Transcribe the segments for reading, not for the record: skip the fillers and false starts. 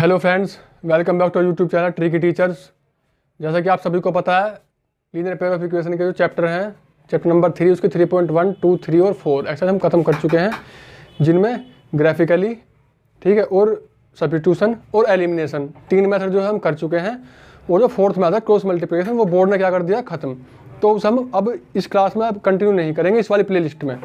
Hello friends, welcome back to YouTube channel Tricky Teachers. जैसा कि आप सभी को पता है, लीनियर पेयर ऑफ इक्वेशन के जो चैप्टर हैं, चैप्टर नंबर 3 उसके 3.1, 2, 3 और 4 एक्सरसाइज हम खत्म कर चुके हैं, जिनमें ग्राफिकली, ठीक है, और सब्स्टिट्यूशन और एलिमिनेशन 3 मेथड जो है हम कर चुके हैं। और जो फोर्थ मेथड क्रॉस मल्टीप्लिकेशन, वो बोर्ड ने क्या कर दिया, खत्म। तो उस हम अब इस क्लास में अब कंटिन्यू नहीं करेंगे इस वाली प्लेलिस्ट में।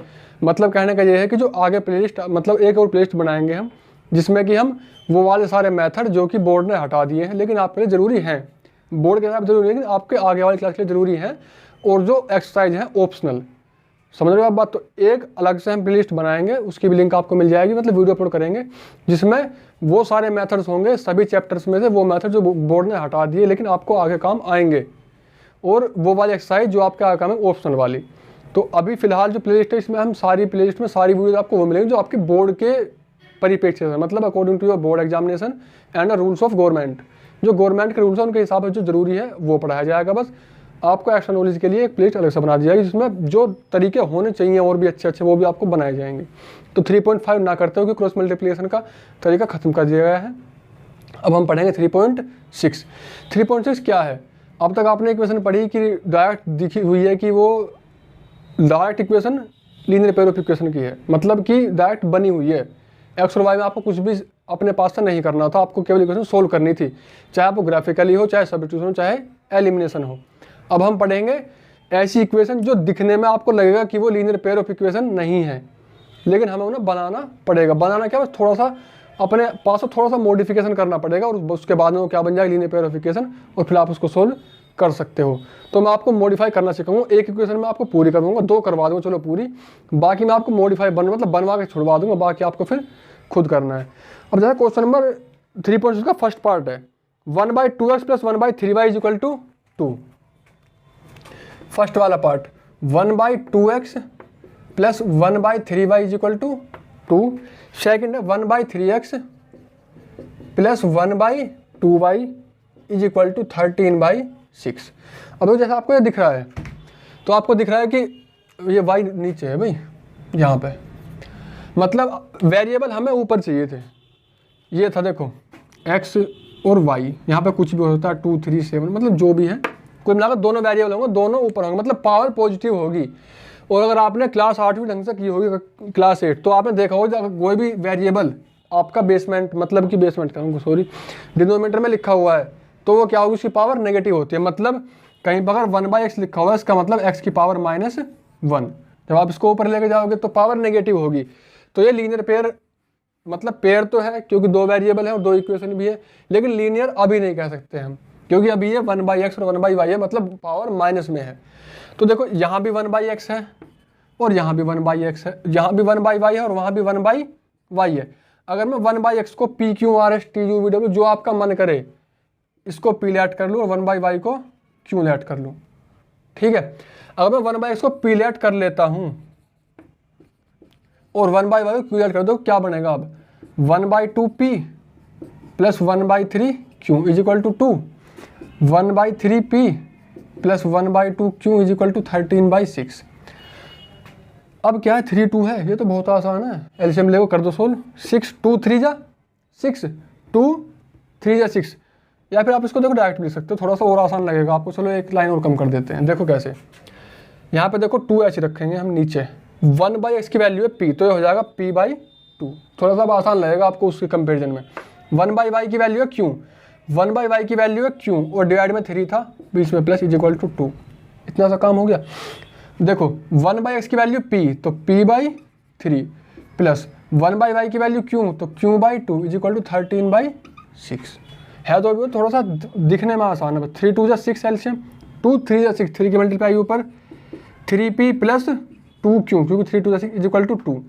मतलब कहने का ये है कि जो आगे प्लेलिस्ट, मतलब एक और प्लेलिस्ट बनाएंगे हम, जिसमें कि हम वो वाले सारे मेथड जो कि बोर्ड ने हटा दिए हैं लेकिन आपके लिए ज़रूरी हैं, बोर्ड के हिसाब से जरूरी है लेकिन आपके आगे वाली क्लास के लिए ज़रूरी हैं, और जो एक्सरसाइज हैं ऑप्शनल। समझ रहे हो आप बात? तो एक अलग से हम प्लेलिस्ट बनाएंगे, उसकी भी लिंक आपको मिल जाएगी, मतलब वीडियो अपलोड करेंगे, जिसमें वो सारे मेथड्स होंगे, सभी चैप्टर्स में से वो मेथड जो बोर्ड ने हटा दिए लेकिन आपको आगे काम आएंगे, और वो वाली एक्सरसाइज जो आपके आगे काम है ऑप्शनल वाली। तो अभी फिलहाल जो प्लेलिस्ट है, इसमें हम सारी प्लेलिस्ट में सारी वीडियो आपको वो मिलेंगी जो आपके बोर्ड के परिप्रेक्ष्य से, मतलब according to your board examination and rules of government. जो गवर्नमेंट के रूल्स हैं उनके हिसाब से जो जरूरी है वो पढ़ाया जाएगा। बस आपको एक्स्ट्रा नॉलेज के लिए एक प्लेलिस्ट अलग से बना दी जाएगी, जिसमें जो तरीके होने चाहिए और भी अच्छे वो भी आपको बनाए जाएंगे। तो 3.5 ना करते हो कि क्रॉस मल्टीप्लिकेशन का तरीका खत्म कर दिया गया है। अब हम पढ़ेंगे 3.6। 3.6 क्या है? अब तक आपने इक्वेशन पढ़ी कि डायरेक्ट दिखी हुई है कि वो direct equation linear pair of equation की है, मतलब कि डायरेक्ट बनी हुई है। एक्स और वाई में आपको कुछ भी अपने पास से नहीं करना था, आपको केवल इक्वेशन सोल्व करनी थी, चाहे वो ग्राफिकली हो, चाहे सब्स्टिट्यूशन हो, चाहे एलिमिनेशन हो। अब हम पढ़ेंगे ऐसी इक्वेशन जो दिखने में आपको लगेगा कि वो लीनियर पेयर ऑफ इक्वेशन नहीं है, लेकिन हमें उन्हें बनाना पड़ेगा। बनाना क्या, बस थोड़ा सा अपने पास से थोड़ा सा मॉडिफिकेशन करना पड़ेगा, और उसके बाद में वो क्या बन जाएगा, लीनियर पेयर ऑफ इक्वेशन, और फिर आप उसको सोल्व कर सकते हो। तो मैं आपको मॉडिफाई करना सिखाऊंगा। एक इक्वेशन में आपको पूरी कर दूंगा, 2 करवा दूंगा चलो पूरी, बाकी मैं आपको मॉडिफाई मतलब बनवा के छुड़वा दूंगा, बाकी आपको फिर खुद करना है। अब जैसे क्वेश्चन नंबर 3.6 का फर्स्ट पार्ट है 1/2x + 1/3y = 2। फर्स्ट वाला पार्ट 1/2x + 1/3y = 2। सेकेंड है 1/3x + 1/2y = 13/6। अब जैसा आपको ये दिख रहा है, तो आपको दिख रहा है कि ये y नीचे है भाई, यहाँ पे, मतलब वेरिएबल हमें ऊपर चाहिए थे। ये था, देखो, x और y, यहाँ पे कुछ भी हो सकता है 2, 3, 7, मतलब जो भी है, कोई मिलाकर दोनों वेरिएबल होंगे, दोनों ऊपर होंगे, मतलब पावर पॉजिटिव होगी। और अगर आपने क्लास 8वीं ढंग से की होगी, क्लास 8, तो आपने देखा होगा कोई भी वेरिएबल आपका बेसमेंट, मतलब कि बेसमेंट कहूँगा, सॉरी, डिनोमिनेटर में लिखा हुआ है, तो वो क्या होगी, उसकी पावर नेगेटिव होती है। मतलब कहीं पर अगर 1/x लिखा हुआ है, इसका मतलब x की पावर -1। जब आप इसको ऊपर लेके जाओगे तो पावर नेगेटिव होगी। तो ये लीनियर पेयर, मतलब पेयर तो है क्योंकि 2 वेरिएबल है और 2 इक्वेशन भी है, लेकिन लीनियर अभी नहीं कह सकते हम, क्योंकि अभी ये 1/x और 1/y है, मतलब पावर माइनस में है। तो देखो, यहाँ भी 1/x है और यहाँ भी 1/x है, यहाँ भी 1/y है और वहाँ भी 1/y है। अगर मैं 1/x को p, q, r, s, t, u, v, w जो आपका मन करे, इसको p लेट कर लूँ और 1/y को q लेट कर लूँ, ठीक है। अगर मैं 1/x को p लेट कर लेता हूँ और 1/y को q लेट कर दो, क्या बनेगा? अब 1/2p + 1/3q = 2। 1/3p + 1/2q = 13/6। अब क्या है, 3, 2 है, ये तो बहुत आसान है, एलसीएम ले कर दो सोल्व। 6, 2, 3 जा 6, 2, 3 जा 6, या फिर आप इसको देखो डायरेक्ट लिख सकते हो, थोड़ा सा और आसान लगेगा आपको। चलो एक लाइन और कम कर देते हैं, देखो कैसे। यहाँ पे देखो 2h रखेंगे हम नीचे, 1/x की वैल्यू है p, तो ये हो जाएगा p/2। थोड़ा सा आसान लगेगा आपको उसके कंपेरिजन में। 1/y की वैल्यू है q, 1/y की वैल्यू है q, और डिवाइड में 3 था, बीच में प्लस = 2। इतना सा काम हो गया। देखो 1/x की वैल्यू p, तो p/3 प्लस 1/y की वैल्यू q, तो q/2 = 13/6 है। तो थोड़ा सा दिखने में आसान है। 3, 2 जा 6 एलसीएम, 2, 3 जा 6, 3 की मल्टीप्लाई ऊपर 3p + 2q, क्योंकि 3, 2 जा 6 = 2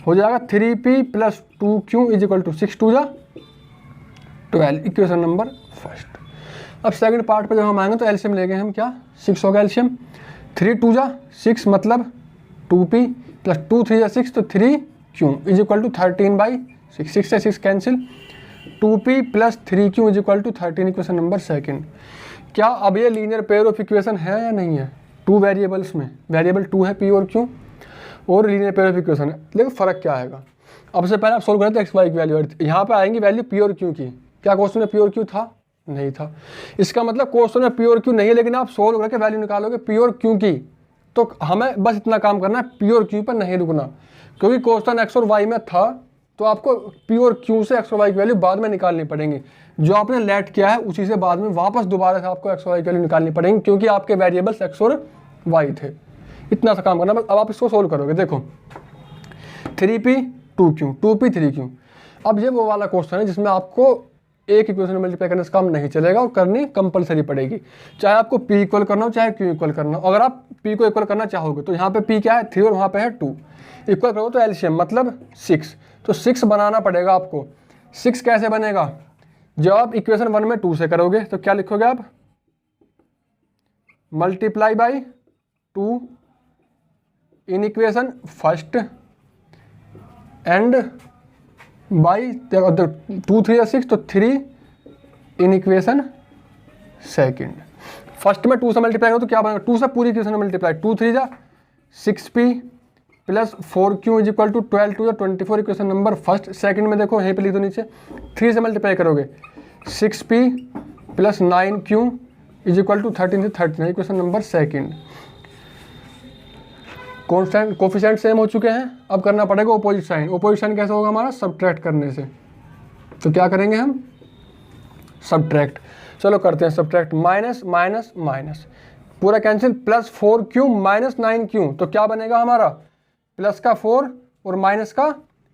हो जाएगा। 3p + 2q = 6, 2 जा 12। Equation number first. अब सेकंड पार्ट पे जब हम आएंगे तो एलसीएम लेंगे हम, क्या 6 होगा एलसीएम। 3, 2 जा 6, मतलब 2p + 2, 3 जा 6, तो 3q = 13/6। 6 से 6 cancel, 2p + 3q = 13। Equation number second. क्या अब ये लीनियर पेयर ऑफ इक्वेशन है या नहीं है? 2 वेरिएबल्स में, वेरिएबल 2 है p और q, और लीनियर पेयर ऑफ इक्वेशन है। लेकिन फ़र्क क्या आएगा? अब से पहले आप सोल्व करें तो एक्स वाई की वैल्यू, यहाँ पे आएंगी वैल्यू पी और क्यू की। क्या क्वेश्चन में पी और क्यू था? नहीं था। इसका मतलब क्वेश्चन में पी और क्यू नहीं है, लेकिन आप सोल्व करके वैल्यू निकालोगे पी और क्यू की। तो हमें बस इतना काम करना है, पी और क्यू पर नहीं रुकना, क्योंकि क्वेश्चन एक्स और वाई में था तो आपको पी और क्यू से एक्स और वाई की वैल्यू बाद में निकालनी पड़ेंगी। जो आपने लेट किया है उसी से बाद में वापस दोबारा से आपको एक्स और वाई की वैल्यू निकालनी पड़ेंगी, क्योंकि आपके वेरिएबल्स एक्स और वाई थे। इतना सा काम करना। अब आप इसको सोल्व करोगे, देखो 3p 2q 2p 3q। अब ये वो वाला क्वेश्चन है जिसमें आपको एक इक्वेशन मल्टीप्लाई करने से काम नहीं चलेगा और करनी कंपलसरी पड़ेगी, चाहे आपको p इक्वल करना हो चाहे q इक्वल करना हो। अगर आप p को इक्वल करना चाहोगे तो यहाँ पे p क्या है 3 और वहाँ पे है 2, इक्वल करोगे तो एलसीएम मतलब 6, तो 6 बनाना पड़ेगा आपको। 6 कैसे बनेगा? जब आप इक्वेशन 1 में 2 से करोगे तो क्या लिखोगे आप? Multiply by 2 in equation first and by 2 3 या 6 तो 3 इन इक्वेशन सेकंड। फर्स्ट में 2 से मल्टीप्लाई करो तो क्या बनेगा? 2 से पूरी इक्वेशन मल्टीप्लाई, 2 3 जा 6p plus 4q is equal to 12 2 या 24 इक्वेशन नंबर फर्स्ट। सेकंड में देखो यहीं पे लिख दो नीचे, 3 से मल्टीप्लाई करोगे 6p plus 9q is equal to 13 से 39 equation number second. Constant coefficient same हो चुके हैं, अब करना पड़ेगा अपोजिट साइन। अपोजिट साइन कैसे होगा हमारा? सब्ट्रैक्ट करने से। तो क्या करेंगे हम? सब्ट्रैक्ट। चलो करते हैं सब्ट्रैक्ट। माइनस माइनस माइनस पूरा cancel, plus 4q minus 9q तो क्या बनेगा हमारा? प्लस का 4 और माइनस का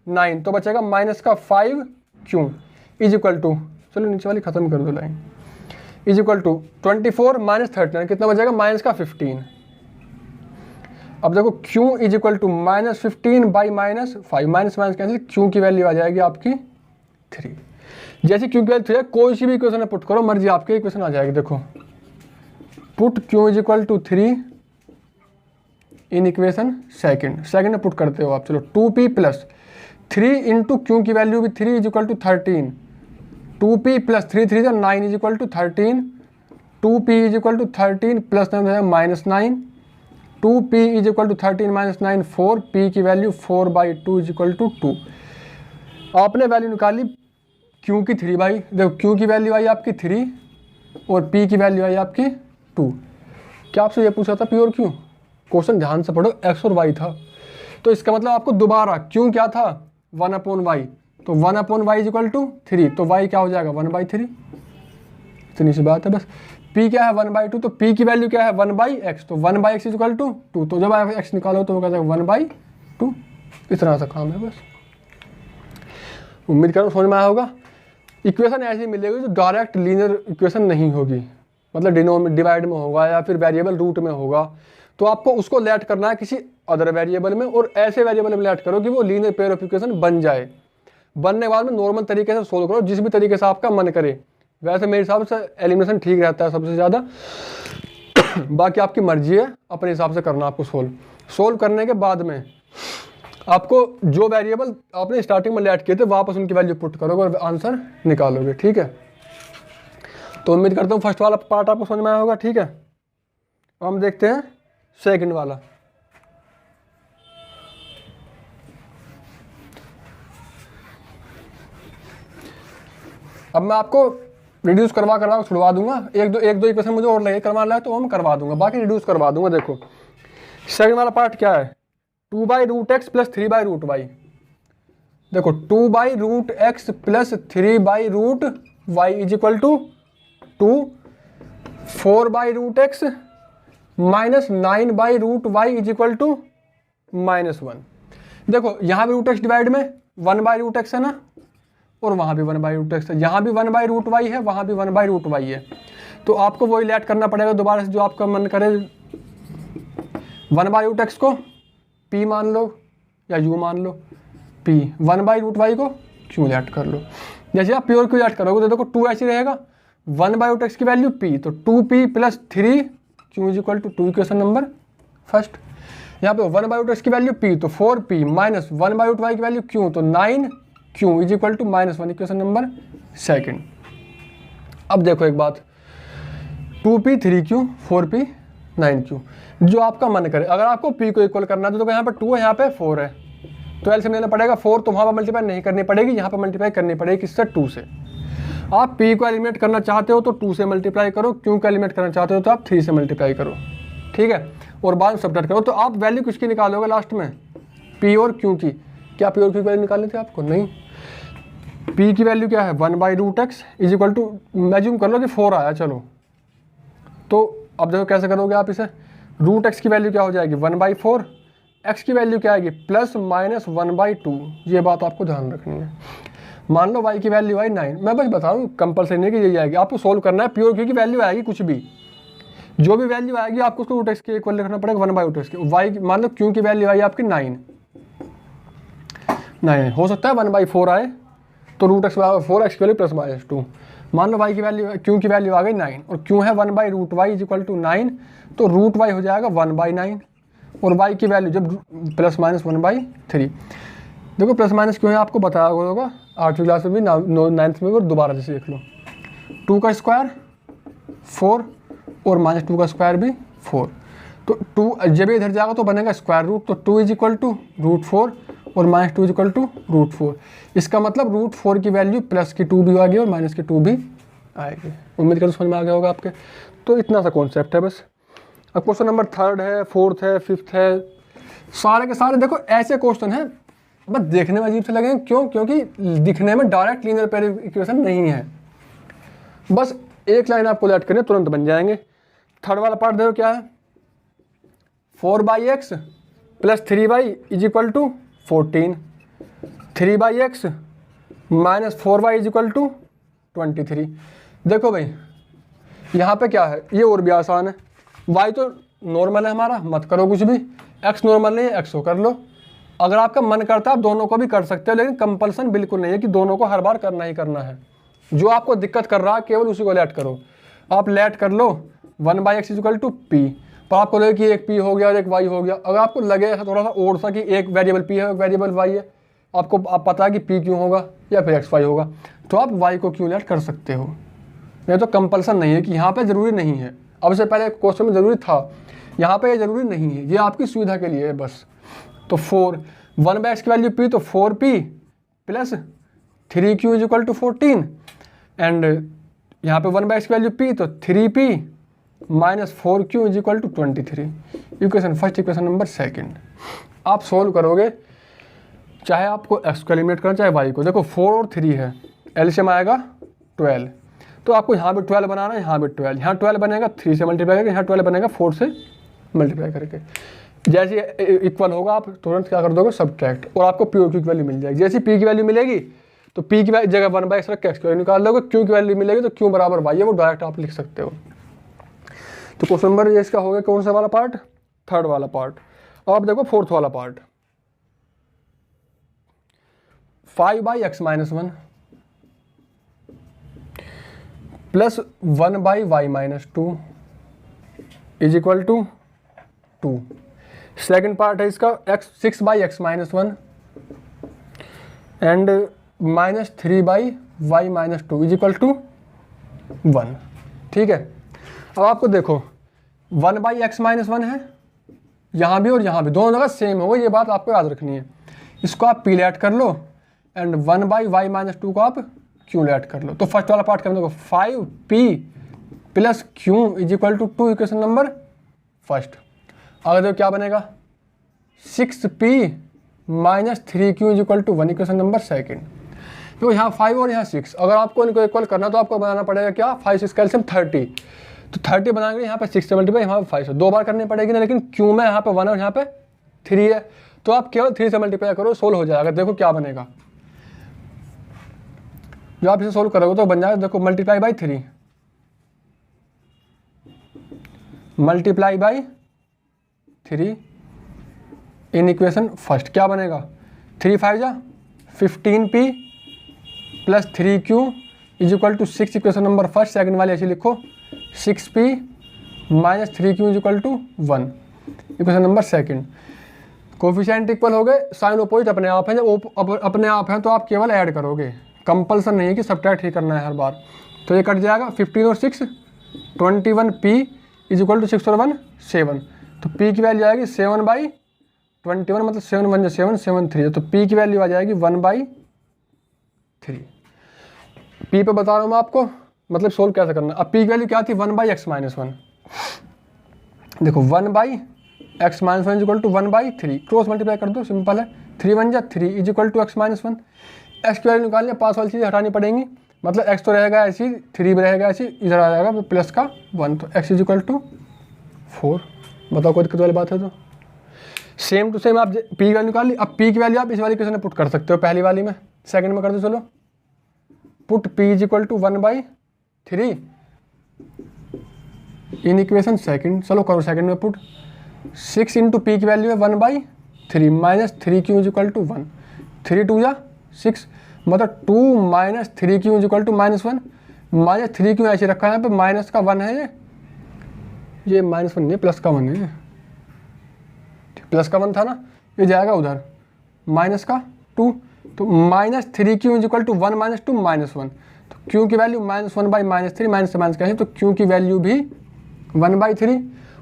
9 तो बचेगा माइनस का 5q इज इक्वल टू, चलो नीचे वाली खत्म कर दो line, is equal to 24 minus 39 कितना बचेगा? माइनस का 15। अब देखो q is equal to minus 15 by minus 5, minus minus cancel, q की वैल्यू आ जाएगी आपकी 3। जैसे q की वैल्यू 3 है, कोई सी भी इक्वेशन में पुट करो, मर्जी आपकी इक्वेशन आ जाएगी। देखो put q is equal to 3 in equation second में पुट करते हो आप। चलो 2p प्लस 3 इंटू क्यू की वैल्यू भी 3 is equal to 13, 2p plus 3 3 जा 9 is equal to 13, 2p is equal to 13 plus 9 minus 9, 2p is equal to 13 minus 9 4, p की value 4/2 is equal to 2। आपने वैल्यू निकाली q की 3 by, देखो q की value आई आपकी 3 और p की वैल्यू आई आपकी 2। क्या आपसे ये पूछा था p और q? क्वेश्चन ध्यान से पढ़ो, x और y था, तो इसका मतलब आपको दोबारा q क्या था? 1/y, तो 1/y इज इक्वल टू 3, तो y क्या हो जाएगा? 1/3। इतनी सी बात है बस। p क्या है? 1/2, तो p की वैल्यू क्या है? 1/x, तो 1/x इज इक्वल टू 2, तो जब आप x निकालो तो वो क्या जाएगा? 1/2। इतना सा काम है बस। उम्मीद करो समझ में आया होगा। इक्वेशन ऐसी मिलेगी जो डायरेक्ट लीनियर इक्वेशन नहीं होगी, मतलब डिवाइड में होगा या फिर वेरिएबल रूट में होगा, तो आपको उसको लेट करना है किसी अदर वेरिएबल में, और ऐसे वेरिएबल में लेट करो कि वो लीनियर पेयर ऑफ इक्वेशन बन जाए। बनने के बाद में नॉर्मल तरीके से सोल्व करो, जिस भी तरीके से आपका मन करे। वैसे मेरे हिसाब से एलिमिनेशन ठीक रहता है सबसे ज़्यादा, बाकी आपकी मर्जी है, अपने हिसाब से करना आपको सोल्व करने के बाद में आपको जो वेरिएबल आपने स्टार्टिंग में लेट किए थे वापस उनकी वैल्यू पुट करोगे और आंसर निकालोगे। ठीक है, तो उम्मीद करता हूँ फर्स्ट वाला पार्ट आपको समझ में आया होगा। ठीक है, अब हम देखते हैं सेकंड वाला। अब मैं आपको रिड्यूस करवा छुड़वा दूंगा, एक दो इक्वेशन मुझे और लगे करवाना है तो हम करवा दूंगा, बाकी रिड्यूस करवा दूंगा। देखो सेकंड वाला पार्ट क्या है? 2/√x plus 3/√y। देखो 2/√x plus 3/√y is equal to 2, 4/√x minus 9/√y is equal to -1। देखो यहाँ भी √x डिवाइड में 1/√x है ना, और वहाँ भी 1/√x है, यहाँ भी 1/√y है, वहाँ भी 1/√y है, तो आपको वही लेट करना पड़ेगा दोबारा से जो आपका मन करे। 1/√x को p मान लो या u मान लो, p 1/√y को q लेट कर लो। जैसे आप p और q लेट करोगे तो देखो 2 ऐसे रहेगा, 1/√x की वैल्यू p, तो 2p plus 3q is equal to 2 equation number first. यहाँ पे 1/√x की वैल्यू p, तो 4p माइनस 1/√y की वैल्यू q, तो 9q is equal to -1 equation number second. अब देखो एक बात, 2p 3q 4p 9q, जो आपका मन करे। अगर आपको p को इक्वल करना है तो देखो यहाँ पे 2 है, यहाँ पे 4 है, तो एलसीएम लेना पड़ेगा 4, तो वहाँ पर मल्टीप्लाई नहीं करनी पड़ेगी, यहाँ पर मल्टीप्लाई करनी पड़ेगी किससे, 2 से। आप पी को एलिमिनेट करना चाहते हो तो 2 से मल्टीप्लाई करो, क्यू को एलिमिनेट करना चाहते हो तो आप 3 से मल्टीप्लाई करो, ठीक है, और बाद में सब्ट्रैक्ट करो। तो आप वैल्यू किसकी निकालोगे लास्ट में, पी और क्यू की। क्या पी और क्यू की वैल्यू निकालनी थी आपको, नहीं, पी की वैल्यू क्या है 1/√x इज इक्वल टू, मैज्यूम कर लो कि 4 आया, चलो तो अब देखो कैसे करोगे आप इसे, √x की वैल्यू क्या हो जाएगी 1/4, x की वैल्यू क्या आएगी +-1/2, ये बात आपको ध्यान रखनी है। मान लो y की वैल्यू आई 9, मैं बस बता रहा हूँ कंपल्सरी नहीं कि यही आएगी, आपको सोल्व करना है। प्योर क्यू की वैल्यू आएगी कुछ भी, जो भी वैल्यू आएगी आपको उसको √x के इक्वल लिखना पड़ेगा 1/√x के। y मान लो क्यू की वैल्यू आई आपकी 9, हो सकता है 1/4 आए, तो √x बराबर 4, x की वैल्यू +-2। मान लो y की वैल्यू, क्यू की वैल्यू आ गई 9 और क्यू है 1/√y इज इक्वल टू 9, तो √y हो जाएगा 1/9 और y की वैल्यू जब +-1/3। देखो प्लस माइनस क्यों है आपको बताया होगा 8वीं क्लास में भी, 9th में भी, और दोबारा से देख लो। 2 का स्क्वायर 4 और -2 का स्क्वायर भी 4, तो 2 जब इधर जाएगा तो बनेगा स्क्वायर रूट, तो 2 इज इक्वल टू √4 और -2 इज इक्वल टू √4। इसका मतलब √4 की वैल्यू प्लस की 2 भी आएगी और माइनस की 2 भी आएगी। उम्मीद करो समझ में आ गया होगा आपके। तो इतना सा कॉन्सेप्ट है बस। अब क्वेश्चन नंबर 3 है, 4th है, 5th है, सारे के सारे देखो ऐसे क्वेश्चन हैं, बस देखने में अजीब से लगेंगे, क्यों, क्योंकि दिखने में डायरेक्ट लीनियर पेयर इक्वेशन नहीं है, बस एक लाइन आपको ऐड करनी तुरंत बन जाएंगे। 3rd वाला पार्ट देखो क्या है, 4/x + 3y is equal to 14, 3/x -4y is equal to 23। देखो भाई यहाँ पे क्या है, ये और भी आसान है, y तो नॉर्मल है हमारा, मत करो कुछ भी, x नॉर्मल नहीं है, x को कर लो। अगर आपका मन करता है आप दोनों को भी कर सकते हो, लेकिन कंपल्सन बिल्कुल नहीं है कि दोनों को हर बार करना ही करना है। जो आपको दिक्कत कर रहा है केवल उसी को लेट करो। आप लेट कर लो 1/x इक्वल टू p, पर आपको लगे कि एक p हो गया और एक y हो गया। अगर आपको लगे ऐसा थोड़ा सा और सा कि एक वेरिएबल p है एक वेरिएबल y है, आपको आप पता है कि p क्यों होगा या फिर x y होगा, तो आप y को क्यों लेट कर सकते हो। नहीं तो कंपल्सन नहीं है कि यहाँ पर ज़रूरी नहीं है। अब से पहले क्वेश्चन में ज़रूरी था, यहाँ पर ये ज़रूरी नहीं है, ये आपकी सुविधा के लिए है बस। तो 1/x की वैल्यू p, तो 4p + 3q is equal to 14, and यहाँ पे 1/x की वैल्यू p, तो 3p - 4q is equal to 23। Equation first, equation number 2 आप सोल्व करोगे, चाहे आपको x को एलिमिनेट करना चाहे y को। देखो 4 और 3 है, एलसीएम आएगा 12, तो आपको यहाँ भी 12 बनाना है, यहाँ भी 12, यहाँ 12 बनेगा 3 से मल्टीप्लाई करके, यहाँ 12 बनेगा 4 से मल्टीप्लाई करके। जैसे इक्वल होगा आप तुरंत क्या कर दोगे सब्ट्रैक्ट, और आपको प्योर क्यू की वैल्यू मिल जाएगी। जैसे पी की वैल्यू मिलेगी तो पी की जगह 1/x रख के एक्स की वैल्यू निकाल दोगे, क्यू की वैल्यू मिलेगी तो क्यू बराबर y है, वो डायरेक्ट आप लिख सकते हो। तो क्वेश्चन नंबर ये इसका हो गया कौन सा वाला पार्ट, 3rd वाला पार्ट। अब आप देखो 4th वाला part, 5/x - 1 + 1/y - 2 is equal to 2। Second part है इसका 6/x - 1 and -3/y - 2 is equal to 1। ठीक है, अब आपको देखो 1/x - 1 है यहाँ भी और यहाँ भी, दोनों जगह सेम होगा, ये बात आपको याद रखनी है। इसको आप p लेट कर लो एंड 1/y - 2 को आप q लेट कर लो। तो फर्स्ट वाला पार्ट करने को 5p + q is equal to 2, equation number first. अगर देखो क्या बनेगा 6p - 3q is equal to 1, equation number 2। तो यहाँ 5 और यहाँ 6, अगर आपको इनको इक्वल करना तो आपको बनाना पड़ेगा क्या 5 6 का एलसीएम 30, तो 30 बनाएंगे यहाँ पे 6 से मल्टीप्लाई, यहाँ पे 5 से 2 बार करनी पड़ेगी ना, लेकिन क्यू में यहाँ पे 1 और यहाँ पे 3 है, तो आप केवल 3 से मल्टीप्लाई करो, सोल्व हो जाएगा। देखो क्या बनेगा, जो आप इसे सोल्व करोगे तो बन जाएगा, देखो multiply by 3 multiply by 3 in equation first, क्या बनेगा 3 5 जा 15p + 3q is equal to 6, equation number first. Second वाली ऐसे लिखो 6p - 3q is equal to 1, equation number 2। Coefficient equal हो गए, साइन अपोजिट अपने आप हैं, जब अपने आप हैं तो आप केवल ऐड करोगे, कंपल्सन नहीं है कि सब्ट्रैक्ट ही करना है हर बार। तो ये कट जाएगा 15 और 6 21p इज इक्वल टू 6 और 1 7, तो p की वैल्यू आएगी 7/21, 21 मतलब 7 1 7 7 3, तो p की वैल्यू आ जाएगी 1/3। p पे बता रहा हूँ मैं आपको मतलब सोल्व कैसे करना। अब p की वैल्यू क्या थी 1/x-1। देखो 1/x-1 equal to 1/3, cross multiply कर दो, सिंपल है। 3 1 जा 3 is equal to x-1। X की वैल्यू निकालनी है, पास वाली चीज़ हटानी पड़ेंगी, मतलब x तो रहेगा ऐसी, 3 भी रहेगा ऐसी, इधर आ जाएगा प्लस का 1, तो x इज इक्वल टू 4। बताओ कोई दिक्कत वाली बात है? तो सेम टू सेम आप p की वैल्यू निकाल ली। अब p की वैल्यू आप इस वाली क्वेश्चन में पुट कर सकते हो, पहली वाली में, सेकंड में कर दो। चलो put p is equal to 1/3 in equation second. चलो करो सेकंड में पुट। 6 इंटू पी की वैल्यू है 1/3 minus 3q is equal to 1। 3 2 या 6 मतलब 2 minus 3q is equal to -1। Minus 3q ऐसे रखा है यहाँ पे, माइनस का 1 है ये -1 नहीं है, प्लस का 1 है, प्लस का 1 था ना, ये जाएगा उधर माइनस का 2, तो minus 3q is equal to 1 minus 2 -1। तो q की वैल्यू -1/-3, माइनस से माइनस का है, तो q की वैल्यू भी 1/3।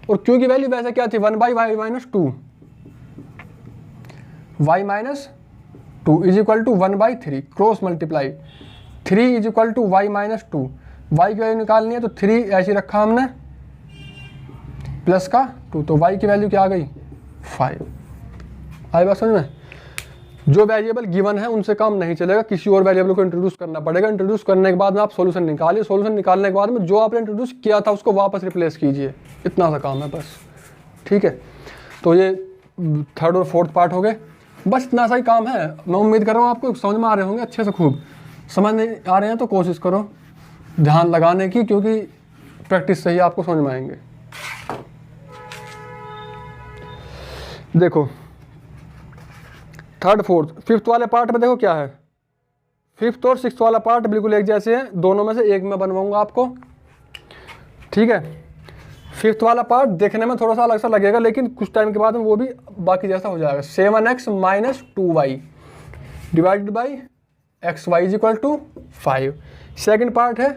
और q की वैल्यू वैसे क्या थी 1/y-2, y-2 is equal to 1/3, cross multiply 3 is equal to y-2। y की वैल्यू निकालनी है तो 3 ऐसे रखा हमने प्लस का 2, तो y की वैल्यू क्या आ गई 5। आई बात समझ में? जो वेरिएबल गिवन है उनसे काम नहीं चलेगा, किसी और वेरिएबल को इंट्रोड्यूस करना पड़ेगा। इंट्रोड्यूस करने के बाद में आप सॉल्यूशन निकालिए, सॉल्यूशन निकालने के बाद में जो आपने इंट्रोड्यूस किया था उसको वापस रिप्लेस कीजिए, इतना सा काम है बस। ठीक है, तो ये थर्ड और फोर्थ पार्ट हो गए, बस इतना सा ही काम है। मैं उम्मीद कर रहा हूँ आपको समझ में आ रहे होंगे अच्छे से, खूब समझ नहीं आ रहे हैं तो कोशिश करो ध्यान लगाने की, क्योंकि प्रैक्टिस से ही आपको समझ में आएंगे। देखो थर्ड फोर्थ फिफ्थ वाले पार्ट में देखो क्या है, फिफ्थ और सिक्स्थ वाला पार्ट बिल्कुल एक जैसे हैं, दोनों में से एक मैं बनवाऊंगा आपको। ठीक है, फिफ्थ वाला पार्ट देखने में थोड़ा सा अलग सा लगेगा, लेकिन कुछ टाइम के बाद में वो भी बाकी जैसा हो जाएगा। 7x minus 2y divided by xy is equal to 5। Second part है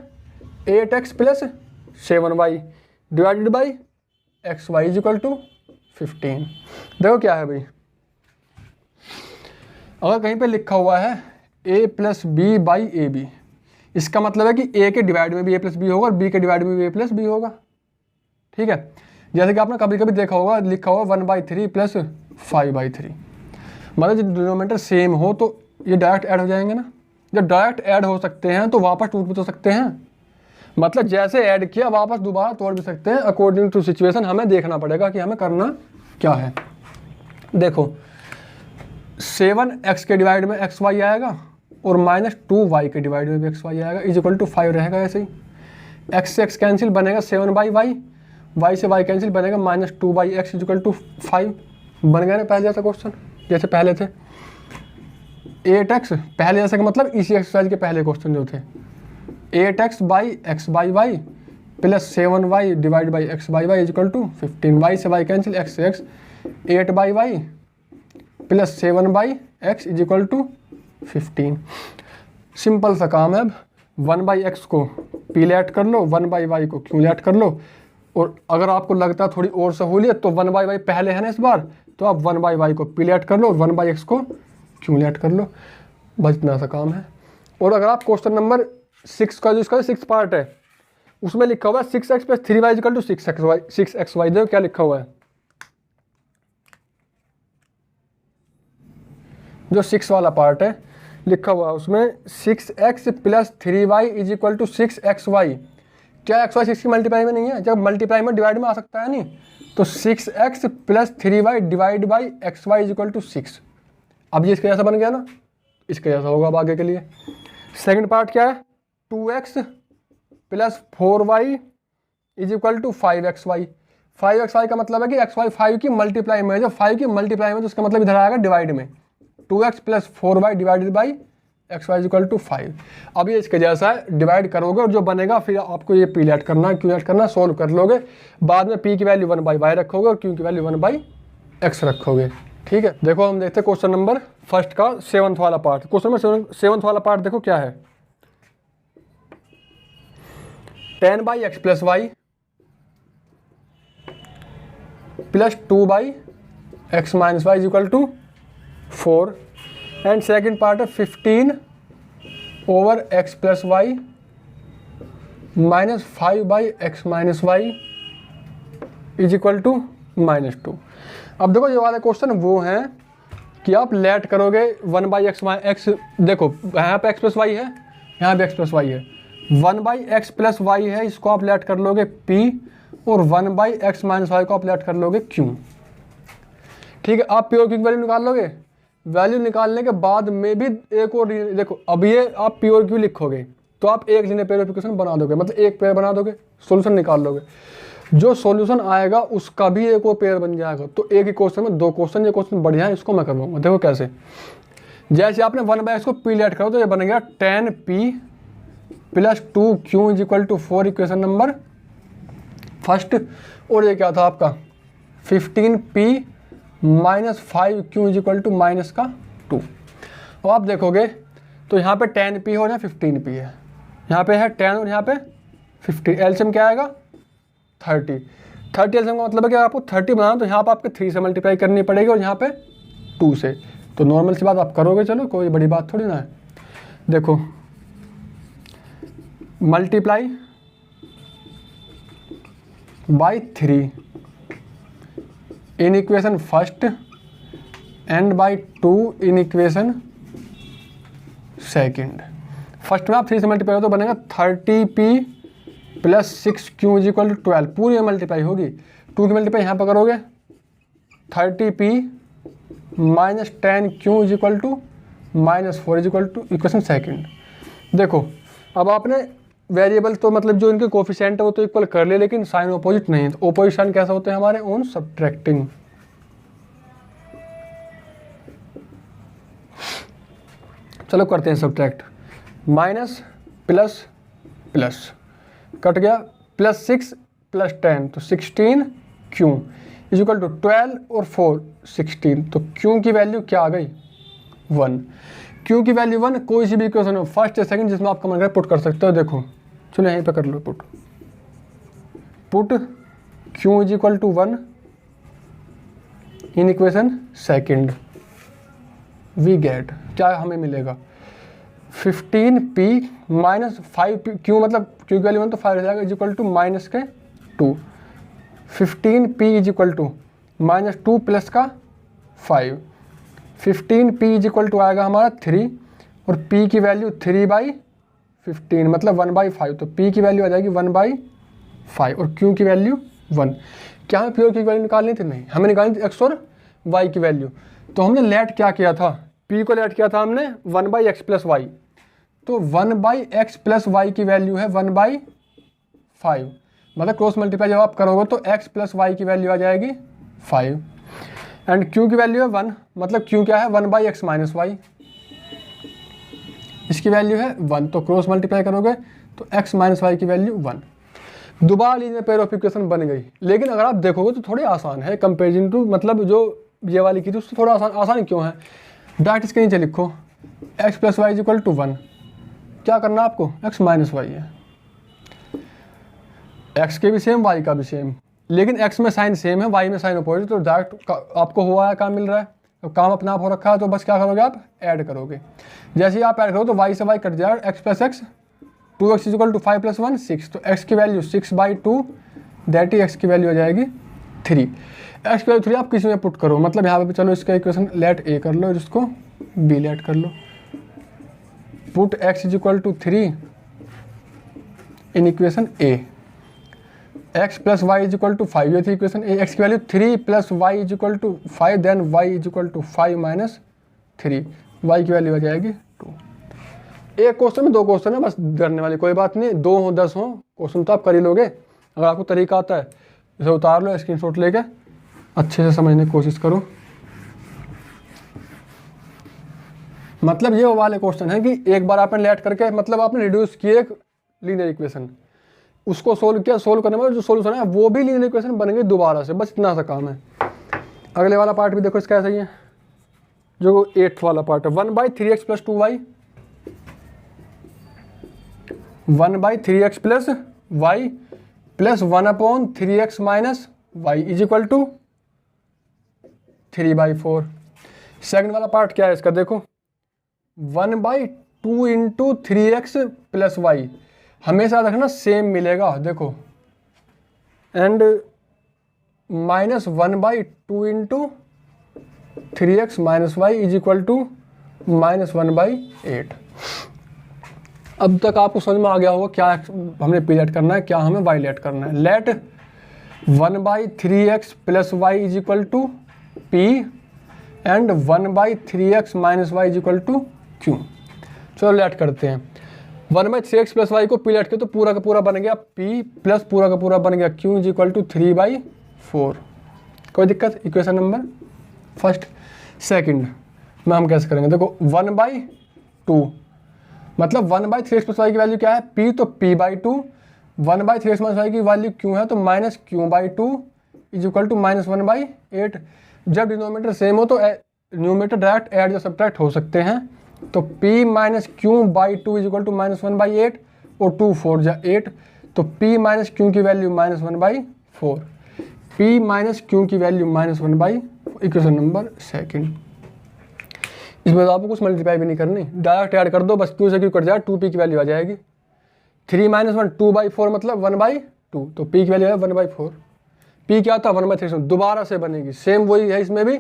8x plus 7y divided by xy is equal to 15। देखो क्या है भाई, अगर कहीं पे लिखा हुआ है a plus b by a b, इसका मतलब है कि a के डिवाइड में भी a प्लस बी होगा और b के डिवाइड में भी a प्लस बी होगा। ठीक है, जैसे कि आपने कभी कभी देखा होगा लिखा होगा 1/3 प्लस 5/3, मतलब जब डिनोमिनेटर सेम हो तो ये डायरेक्ट ऐड हो जाएंगे ना। जब डायरेक्ट ऐड हो सकते हैं तो वापस टूट भी तो सकते हैं, मतलब जैसे ऐड किया वापस दोबारा तोड़ भी सकते हैं। अकॉर्डिंग टू सिचुएशन हमें देखना पड़ेगा कि हमें करना क्या है। देखो 7x के डिवाइड में xy आएगा और -2y के डिवाइड में भी xy आएगा, इज इक्वल टू 5 रहेगा। ऐसे ही x से x कैंसिल बनेगा 7/y, y से y कैंसिल बनेगा -2/x इज इक्वल टू 5। बन गया ना पहले जैसा क्वेश्चन, जैसे पहले थे 8x पहले जैसा का मतलब इसी एक्सरसाइज के पहले क्वेश्चन जो थे 8x by x by y plus 7y divide by x by y is equal to 15। y से y कैंसिल, x से x 8/y plus 7/x is equal to 15। Simple सा काम है। अब 1/x को p लेट कर लो, 1/y को q late कर लो, और अगर आपको लगता है थोड़ी और सहूलियत तो 1/y पहले है ना इस बार, तो आप 1/y को p लेट कर लो और 1/x को q लेट कर लो, बस इतना सा काम है। और अगर आप क्वेश्चन नंबर 6 का जो इसका 6 पार्ट है उसमें लिखा हुआ है 6x plus 3y equal to 6xy, देखो क्या लिखा हुआ है। जो 6 वाला पार्ट है लिखा हुआ है उसमें 6x plus 3y is equal to 6xy। क्या xy 6 की मल्टीप्लाई में नहीं है? जब मल्टीप्लाई में डिवाइड में आ सकता है नहीं, तो 6x plus 3y divide by xy is equal to 6। अब ये इसका जैसा बन गया ना, इसका जैसा होगा अब आगे के लिए। सेकंड पार्ट क्या है 2x plus 4y is equal to 5xy। 5xy का मतलब है कि xy 5 की मल्टीप्लाई में है, जब 5 की मल्टीप्लाई में तो उसका मतलब इधर आएगा डिवाइड में, 2x plus 4y divided by xy is equal to 5। अब ये इसके जैसा है, डिवाइड करोगे और जो बनेगा फिर आपको ये p लेट करना, q लेट करना, सोल्व कर लोगे। बाद में p की वैल्यू 1/y रखोगे और q की वैल्यू 1/x रखोगे। ठीक है, देखो हम देखते हैं क्वेश्चन नंबर फर्स्ट का 7th वाला पार्ट। क्वेश्चन नंबर 7th वाला पार्ट देखो क्या है, 10/x plus y plus 2/5 x minus y is equal to 4 and second part है 15 over x plus y minus 5 by x minus y is equal to -2। अब देखो ये वाला क्वेश्चन वो है कि आप लेट करोगे 1 बाई एक्स, देखो यहाँ पे एक्स प्लस वाई है, यहाँ पे एक्स प्लस वाई है, 1 बाई एक्स प्लस वाई है, इसको आप लेट कर लोगे p और 1 बाई एक्स माइनस वाई को आप लेट कर लोगे q। ठीक है, आप प्योर क्यू की वैल्यू निकाल लोगे। वैल्यू निकालने के बाद में भी एक और देखो, अब ये आप प्योर क्यू लिखोगे तो आप एक लीनियर पेयर ऑफ इक्वेशन बना दोगे, मतलब एक पेयर बना दोगे, सॉल्यूशन निकाल लोगे। जो सॉल्यूशन आएगा उसका भी एक और पेयर बन जाएगा। तो एक ही क्वेश्चन में 2 क्वेश्चन, ये क्वेश्चन बढ़िया है, इसको मैं करवाऊंगा। देखो कैसे, जैसे आपने 1 बाई एक्स को p लेट करो तो ये बन गया 10p plus 2q is equal to 4 equation number first. और ये क्या था आपका 15p minus 5q is equal to minus का 2। और आप देखोगे तो यहाँ पे 10p हो या 15p है, यहाँ पे है 10 और यहाँ पे 15, एलसीएम क्या आएगा 30 एलसीएम का मतलब है कि आपको 30 बनाना तो यहाँ पे आपके 3 से मल्टीप्लाई करनी पड़ेगी और यहाँ पे 2 से। तो नॉर्मल सी बात आप करोगे, चलो कोई बड़ी बात थोड़ी ना है। देखो multiply by 3 in equation first and by 2 in equation second. First में आप 3 से मल्टीप्लाई हो तो बनेगा 30p plus 6q is equal to 12, पूरी मल्टीप्लाई होगी। 2 की मल्टीप्लाई यहाँ पर करोगे 30p minus 10q is equal to -4 is equal to equation second. देखो अब आपने वेरिएबल तो मतलब जो इनके कोफिशिएंट है वो तो इक्वल कर लिए, लेकिन साइन ऑपोजिट नहीं है। तो ऑपोजिट साइन कैसा होते हैं हमारे, ऑन सब्ट्रैक्टिंग। चलो करते हैं subtract. Minus plus plus cut गया, प्लस 6 प्लस 10 तो 16q इज इक्वल टू 12 और 4 16। तो q की वैल्यू क्या आ गई 1। q की वैल्यू 1 कोई सी भी इक्वेशन हो फर्स्ट या सेकंड जिसमें आप कमेंट करके पुट कर सकते हो। देखो चलो यहीं पे कर लो put q is equal to 1 in equation second. We get क्या हमें मिलेगा 15p माइनस 5q, मतलब q की वैल्यू 1 तो 5 हो जाएगा इज इक्वल टू माइनस के 2। 15p is equal to minus 2 plus का 5। 15p इज इक्वल टू आएगा हमारा 3 और p की वैल्यू 3/15 मतलब 1/5। तो p की वैल्यू आ जाएगी 1/5 और q की वैल्यू 1। क्या हमें प्योर की वैल्यू निकालनी थी? नहीं, हमें निकालनी थी x और y की वैल्यू। तो हमने लेट क्या किया था, p को लेट किया था हमने 1/x प्लस वाई। तो 1/x प्लस वाई की वैल्यू है 1/5, मतलब क्रॉस मल्टीप्लाई जब आप करोगे तो x प्लस वाई की वैल्यू आ जाएगी 5 एंड q की वैल्यू है 1, मतलब q क्या है 1/x माइनस वाई, इसकी वैल्यू है 1। तो क्रॉस मल्टीप्लाई करोगे तो x माइनस वाई की वैल्यू 1। दोबारा लीनियर पेयर ऑफ इक्वेशन बन गई। लेकिन अगर आप देखोगे तो थोड़ी आसान है कंपेरिजन टू, मतलब जो ये वाली की थी उससे थोड़ा आसान क्यों है। डायरेक्ट इसके नीचे लिखो x plus Y is equal to 1। क्या करना आपको, x माइनस वाई है, x के भी सेम y का भी सेम, लेकिन x में साइन सेम है y में साइन अपोजिट। तो डायरेक्ट आपको हुआ है काम मिल रहा है, तो काम अपना आप हो रखा है। तो बस क्या करोगे आप ऐड करोगे। जैसे ही आप ऐड करोगे तो y से y कट जाएगा, x plus x 2x is equal to 5 plus 1 6। तो x की वैल्यू 6/2 दैट ही x की वैल्यू आ जाएगी 3। x की वैल्यू 3 आप किसी में पुट करो, मतलब यहाँ पे चलो इसका इक्वेशन लेट a कर लो, जिसको b लेट कर लो। Put x is equal to 3 in equation a, x plus Y is equal to 5, ये थी इक्वेशन a। x की value 3 plus Y is equal to 5 then y is equal to 5 minus 3, y की value आ जाएगी 2। एक question में 2 question है बस, करने वाली कोई बात नहीं, 2 हो 10 हो क्वेश्चन तो आप कर ही लोगे। अगर आपको तरीका आता है इसे उतार लो, स्क्रीनशॉट लेके अच्छे से समझने की कोशिश करो। मतलब ये वाले क्वेश्चन है कि एक बार आपने लेट करके, मतलब आपने रिड्यूस किए एक लीनियर इक्वेशन, उसको सोल्व किया, सोल्व करने में जो सोल्यूशन है वो भी लीनियर इक्वेशन बन गई दोबारा से, बस इतना सा काम है। अगले वाला पार्ट भी देखो इसका ऐसा ही है, जो 8th वाला पार्ट है 1/3x plus 2y, 1/3x plus y plus 1/3x minus y is equal to 3/4। Second वाला पार्ट क्या है इसका, देखो 1/2 इंटू 3x प्लस वाई, हमेशा रखना सेम मिलेगा, देखो and -1/2 into 3x minus y is equal to -1/8। अब तक आपको समझ में आ गया होगा क्या हमने पी लेट करना है, क्या हमें वाई लेट करना है। Let 1/3x plus Y is equal to p and 1/3x minus y is equal to q. चलो लेट करते हैं। 1/3x प्लस वाई को पी लेट के तो पूरा का पूरा बन गया पी प्लस पूरा का पूरा बन गया क्यू इज इक्वल टू 3/4। कोई दिक्कत, इक्वेशन नंबर फर्स्ट। सेकंड में हम कैसे करेंगे, देखो 1/2 मतलब 1/3x प्लस वाई की वैल्यू क्या है p, तो p/2, 1/3x माइनस वाई की वैल्यू q है तो minus q/2 is equal to -1/8। जब डिनोमिनेटर सेम हो तो न्यूमरेटर डायरेक्ट ऐड या सब्ट्रैक्ट हो सकते हैं, तो p minus q/2 is equal to -1/8 और 2 4 जा 8, तो p माइनस q की वैल्यू -1/4, p माइनस q की वैल्यू -1/4। Equation number second. इसमें तो आपको कुछ मल्टीप्लाई भी नहीं करनी, डायरेक्ट ऐड कर दो, बस q से q कट जाए, 2p की वैल्यू आ जाएगी। 3 - 1 2/4 मतलब 1/2, तो p की वैल्यू है 1/4। p क्या था 1/3, दोबारा से बनेगी, सेम वही है इसमें भी,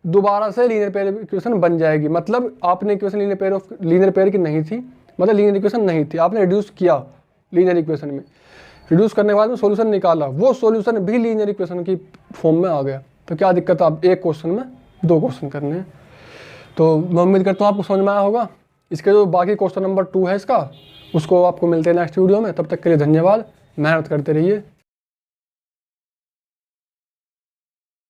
दोबारा से लीनियर पेयर इक्वेशन बन जाएगी। मतलब आपने इक्वेशन लीनियर पेयर की नहीं थी, मतलब लीनियर इक्वेशन नहीं थी, आपने रिड्यूस किया लीनियर इक्वेशन में, रिड्यूस करने के बाद में सोल्यूशन निकाला, वो सोल्यूशन भी लीनियर इक्वेशन की फॉर्म में आ गया। तो क्या दिक्कत है, आप एक क्वेश्चन में 2 क्वेश्चन करने हैं। तो मैं उम्मीद करता हूँ आपको समझ में आया होगा। इसके जो बाकी क्वेश्चन नंबर 2 है इसका, उसको आपको मिलते हैं नेक्स्ट वीडियो में। तब तक के लिए धन्यवाद, मेहनत करते रहिए।